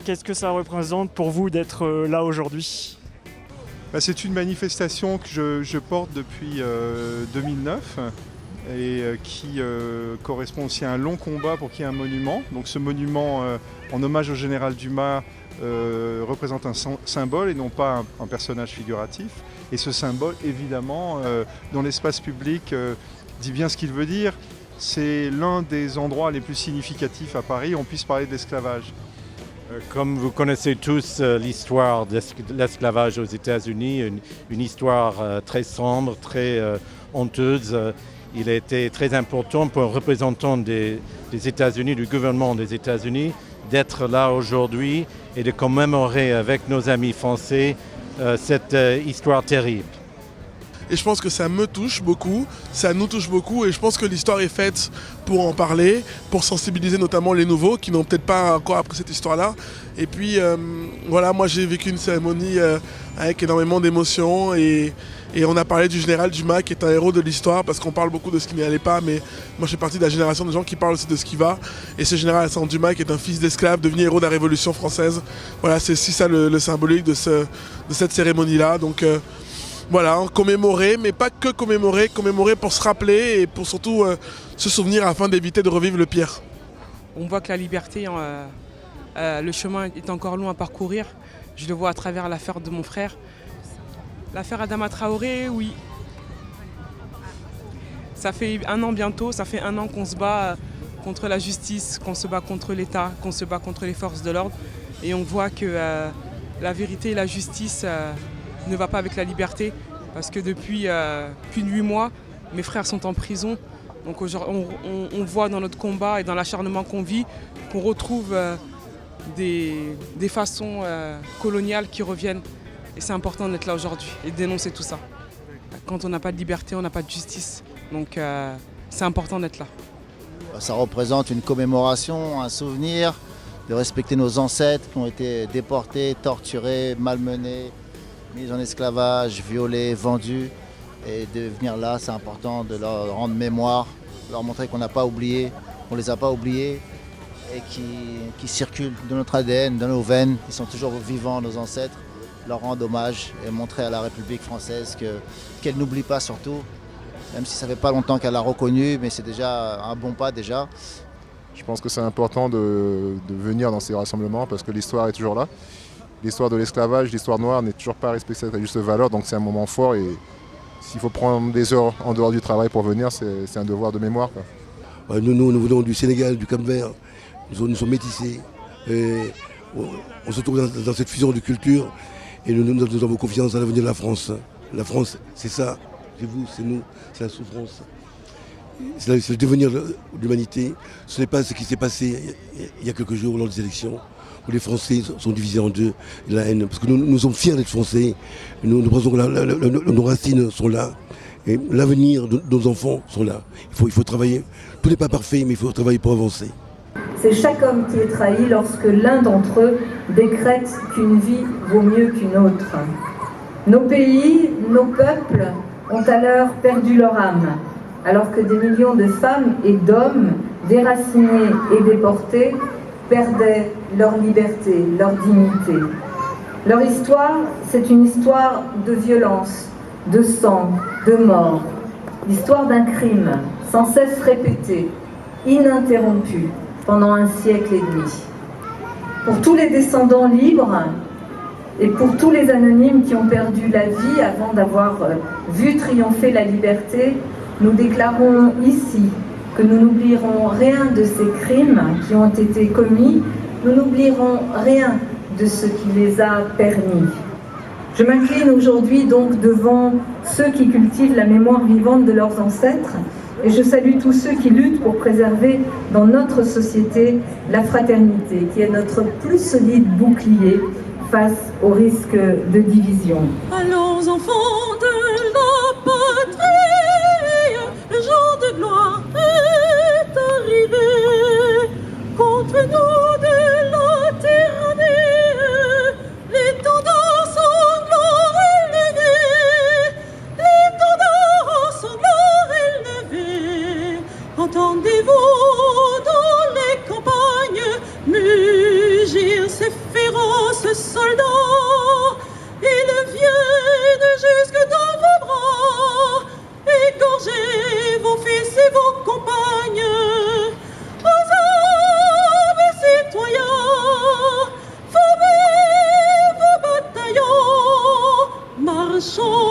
Qu'est-ce que ça représente pour vous d'être là aujourd'hui ? C'est une manifestation que je porte depuis 2009 et qui correspond aussi à un long combat pour qu'il y ait un monument. Donc ce monument en hommage au général Dumas représente un symbole et non pas un personnage figuratif. Et ce symbole, évidemment, dans l'espace public, dit bien ce qu'il veut dire. C'est l'un des endroits les plus significatifs à Paris où on puisse parler de l'esclavage. Comme vous connaissez tous l'histoire de l'esclavage aux États-Unis, une histoire très sombre, très honteuse, il a été très important pour un représentant des États-Unis, du gouvernement des États-Unis, d'être là aujourd'hui et de commémorer avec nos amis français cette histoire terrible. Et je pense que ça me touche beaucoup, ça nous touche beaucoup et je pense que l'histoire est faite pour en parler, pour sensibiliser notamment les nouveaux qui n'ont peut-être pas encore appris cette histoire-là. Et puis voilà, moi j'ai vécu une cérémonie avec énormément d'émotions et on a parlé du général Dumas qui est un héros de l'histoire parce qu'on parle beaucoup de ce qui n'allait pas, mais moi je fais partie de la génération de gens qui parlent aussi de ce qui va. Et ce général Alexandre Dumas qui est un fils d'esclave devenu héros de la Révolution française. Voilà, c'est aussi ça le symbolique de cette cérémonie-là. Donc voilà, commémorer, mais pas que commémorer pour se rappeler et pour surtout se souvenir afin d'éviter de revivre le pire. On voit que la liberté, le chemin est encore long à parcourir. Je le vois à travers l'affaire de mon frère. L'affaire Adama Traoré, oui. Ça fait 1 an bientôt, ça fait 1 an qu'on se bat contre la justice, qu'on se bat contre l'État, qu'on se bat contre les forces de l'ordre. Et on voit que la vérité et la justice ne va pas avec la liberté. Parce que depuis plus de 8 mois, mes frères sont en prison. Donc on voit dans notre combat et dans l'acharnement qu'on vit qu'on retrouve des façons coloniales qui reviennent. Et c'est important d'être là aujourd'hui et de dénoncer tout ça. Quand on n'a pas de liberté, on n'a pas de justice. Donc c'est important d'être là. Ça représente une commémoration, un souvenir de respecter nos ancêtres qui ont été déportés, torturés, malmenés, mis en esclavage, violés, vendus. Et de venir là, c'est important de leur rendre mémoire, de leur montrer qu'on n'a pas oublié, qu'on ne les a pas oubliés et qui circulent dans notre ADN, dans nos veines. Ils sont toujours vivants, nos ancêtres. Leur rendre hommage et montrer à la République française qu'elle n'oublie pas surtout, même si ça fait pas longtemps qu'elle l'a reconnu, mais c'est déjà un bon pas déjà. Je pense que c'est important de venir dans ces rassemblements parce que l'histoire est toujours là. L'histoire de l'esclavage, l'histoire noire n'est toujours pas respectée à sa juste valeur, donc c'est un moment fort et s'il faut prendre des heures en dehors du travail pour venir, c'est un devoir de mémoire, quoi. Nous venons du Sénégal, du Cap-Vert, nous sommes métissés. Et on se trouve dans cette fusion de culture. Et nous avons confiance à l'avenir de la France. La France, c'est ça, c'est vous, c'est nous, c'est la souffrance. C'est le devenir de l'humanité. Ce n'est pas ce qui s'est passé il y a quelques jours lors des élections, où les Français sont divisés en deux, la haine. Parce que nous sommes fiers d'être Français, nous pensons que nos racines sont là, et l'avenir de nos enfants sont là. Il faut travailler. Tout n'est pas parfait, mais il faut travailler pour avancer. C'est chaque homme qui est trahi lorsque l'un d'entre eux décrète qu'une vie vaut mieux qu'une autre. Nos pays, nos peuples ont alors perdu leur âme, alors que des millions de femmes et d'hommes déracinés et déportés perdaient leur liberté, leur dignité. Leur histoire, c'est une histoire de violence, de sang, de mort, l'histoire d'un crime sans cesse répété, ininterrompu, pendant 1 siècle et demi. Pour tous les descendants libres et pour tous les anonymes qui ont perdu la vie avant d'avoir vu triompher la liberté, nous déclarons ici que nous n'oublierons rien de ces crimes qui ont été commis, nous n'oublierons rien de ce qui les a permis. Je m'incline aujourd'hui donc devant ceux qui cultivent la mémoire vivante de leurs ancêtres. Et je salue tous ceux qui luttent pour préserver dans notre société la fraternité, qui est notre plus solide bouclier face au risque de division. Allons enfants de la patrie, le jour de gloire est arrivé. Contre nous de la tyrannie, l'étendard sanglant élevé, l'étendard sanglant élevé. Entendez-vous dans les campagnes mugir ces fées? soldats, ils viennent jusque dans vos bras, égorgez vos fils et vos compagnes. Aux armes, citoyens, formez vos bataillons, marchons